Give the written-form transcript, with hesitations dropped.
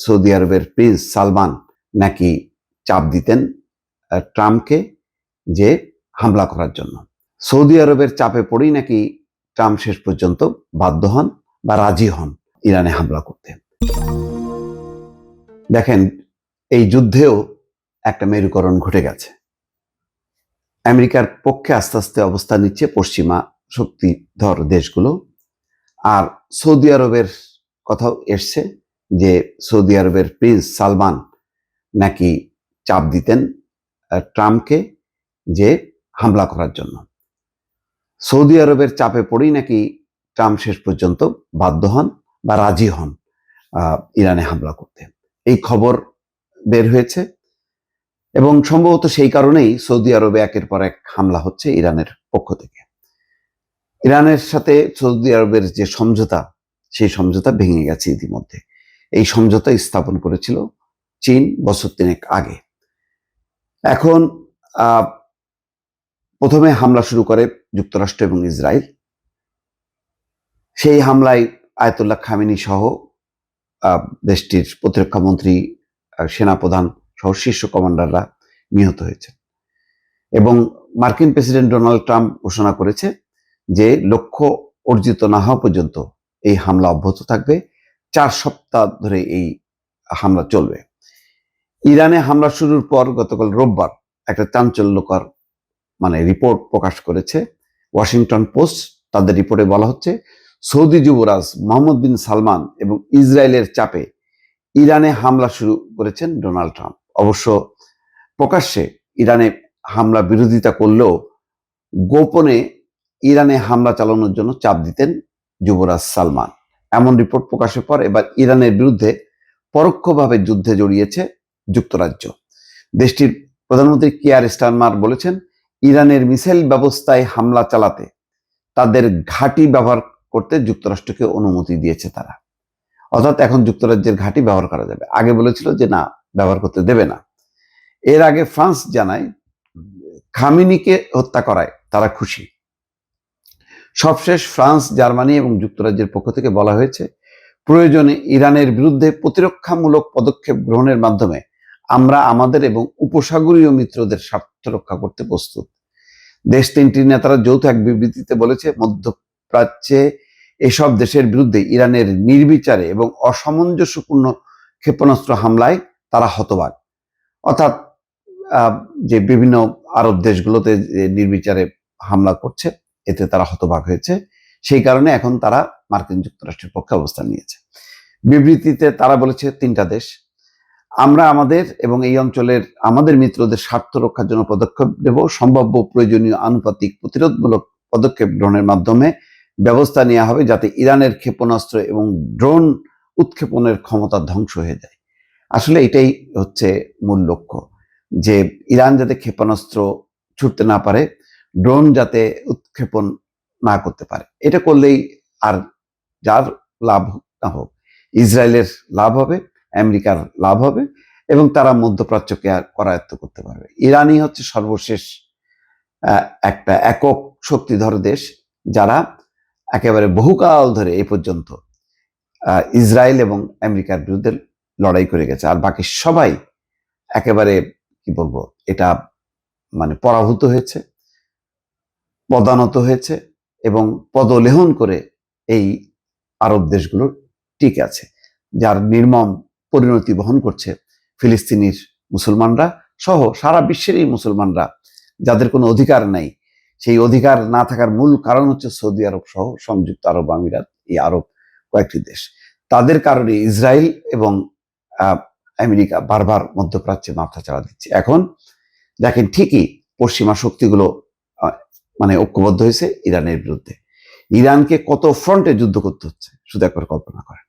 Saudi আরবের Prince Salman নাকি চাপ দিতেন ট্রাম্পকে যে হামলা করার জন্য। সৌদি আরবের চাপে পড়েই নাকি ট্রাম্প শেষ পর্যন্ত বাধ্য হন বা রাজি হন ইরানে হামলা করতে। দেখেন, এই যুদ্ধেও একটা মেরুকরণ ঘটে গেছে। আমেরিকার পক্ষে আস্তে আস্তে অবস্থান নিচ্ছে পশ্চিমা শক্তিধর দেশগুলো, আর সৌদি আরবের কথাও এসছে যে সৌদি আরবের প্রিন্স সালমান নাকি চাপ দিতেন ট্রাম্পকে যে হামলা করার জন্য। সৌদি আরবের চাপে পড়েই নাকি ট্রাম্প শেষ পর্যন্ত বাধ্য হন বা রাজি হন ইরানে হামলা করতে। এই খবর বের হয়েছে এবং সম্ভবত সেই কারণেই সৌদি আরবে একের পর এক হামলা হচ্ছে ইরানের পক্ষ থেকে। ইরানের সাথে সৌদি আরবের যে সমঝোতা, সেই সমঝোতা ভেঙে গেছে ইতিমধ্যে। এই সমঝোতা স্থাপন করেছিল চীন বছর 3 আগে। এখন প্রথমে হামলা শুরু করে যুক্তরাষ্ট্র এবং ইসরায়েল। সেই হামলায় আয়াতুল্লাহ খামেনি সহ দেশটির প্রতিরক্ষা মন্ত্রী, সেনাপ্রধান সহ শীর্ষ কমান্ডাররা নিহত হয়েছে এবং মার্কিন প্রেসিডেন্ট ডোনাল্ড ট্রাম্প ঘোষণা করেছে যে লক্ষ্য অর্জিত না হওয়া পর্যন্ত এই হামলা অব্যাহত থাকবে। 4 সপ্তাহ ধরে এই হামলা চলবে। ইরানে হামলা শুরুর পর গতকাল রোববার একটা চাঞ্চল্যকর রিপোর্ট প্রকাশ করেছে ওয়াশিংটন পোস্ট। তাদের রিপোর্টে বলা হচ্ছে, সৌদি যুবরাজ মোহাম্মদ বিন সালমান এবং ইসরায়েলের চাপে ইরানে হামলা শুরু করেছেন ডোনাল্ড ট্রাম্প। অবশ্য প্রকাশ্যে ইরানে হামলা বিরোধিতা করলেও গোপনে ইরানে হামলা চালানোর জন্য চাপ দিতেন যুবরাজ সালমান। এমন রিপোর্ট প্রকাশের পর এবার ইরানের বিরুদ্ধে পরোক্ষভাবে যুদ্ধে জড়িয়েছে যুক্তরাজ্য। দেশটির প্রধানমন্ত্রী কিয়ার স্টারমার বলেছেন, ইরানের মিসাইল ব্যবস্থায় হামলা চালাতে তাদের ঘাঁটি ব্যবহার করতে যুক্তরাষ্ট্রকে অনুমতি দিয়েছে তারা। অর্থাৎ এখন যুক্তরাজ্যের ঘাঁটি ব্যবহার করা যাবে। আগে বলেছিল যে না, ব্যবহার করতে দেবে না। এর আগে ফ্রান্স জানায় খামেনিকে হত্যা করায় তারা খুশি। সবশেষ ফ্রান্স, জার্মানি এবং যুক্তরাজ্যের পক্ষ থেকে বলা হয়েছে, প্রয়োজনে ইরানের বিরুদ্ধে প্রতিরক্ষামূলক পদক্ষেপ গ্রহণের মাধ্যমে আমরা আমাদের এবং উপসাগরীয় মিত্রদের স্বার্থ রক্ষা করতে প্রস্তুত। দেশ তিনটির নেতারা যৌথ এক বিবৃতিতে বলেছে, মধ্যপ্রাচ্যে এসব দেশের বিরুদ্ধে ইরানের নির্বিচারে এবং অসামঞ্জস্যপূর্ণ ক্ষেপণাস্ত্র হামলায় তারা হতবাক। অর্থাৎ যে বিভিন্ন আরব দেশগুলোতে নির্বিচারে হামলা করছে, এতে তারা হতবাক হয়েছে। সেই কারণে এখন তারা মার্কিন যুক্তরাষ্ট্রের পক্ষে অবস্থান নিয়েছে। বিবৃতিতে তারা বলেছে, 3টা দেশ, আমরা আমাদের এবং এই অঞ্চলের আমাদের মিত্রদের স্বার্থ রক্ষার জন্য পদক্ষেপ নেব। সম্ভাব্য প্রয়োজনীয় আনুপাতিক প্রতিরোধমূলক পদক্ষেপ গ্রহণের মাধ্যমে ব্যবস্থা নেওয়া হবে যাতে ইরানের ক্ষেপণাস্ত্র এবং ড্রোন উৎক্ষেপণের ক্ষমতা ধ্বংস হয়ে যায়। আসলে এটাই হচ্ছে মূল লক্ষ্য, যে ইরান যাতে ক্ষেপণাস্ত্র ছুটতে না পারে, ড্রোন যাতে উৎক্ষেপণ না করতে পারে। এটা করলেই আর যার লাভ না হোক, ইসরায়েলের লাভ হবে, আমেরিকার লাভ হবে এবং তারা মধ্যপ্রাচ্যকে করায়ত্ত করতে পারবে। ইরানই হচ্ছে সর্বশেষ একটা একক শক্তিধর দেশ যারা একেবারে বহুকাল ধরে এই পর্যন্ত ইসরায়েল এবং আমেরিকার বিরুদ্ধে লড়াই করে গেছে। আর বাকি সবাই একেবারে কি বলবো, এটা পরাভূত হয়েছে, পদানত হয়েছে এবং পদলেহন করে এই আরব দেশগুলো টিকে আছে, যার নির্মম পরিণতি বহন করছে ফিলিস্তিনির মুসলমানরা সহ সারা বিশ্বের এই মুসলমানরা, যাদের কোনো অধিকার নাই। সেই অধিকার না থাকার মূল কারণ হচ্ছে সৌদি আরব সহ সংযুক্ত আরব আমিরাত, এই আরব কয়েকটি দেশ। তাদের কারণে ইসরায়েল এবং আমেরিকা বারবার মধ্যপ্রাচ্যে মাথা চাড়া দিচ্ছে। এখন দেখেন, ঠিকই পশ্চিমা শক্তিগুলো ঐক্যবদ্ধ হয়েছে ইরানের বিরুদ্ধে। ইরানকে কত ফ্রন্টে যুদ্ধ করতে হচ্ছে শুধু একবার কল্পনা করেন।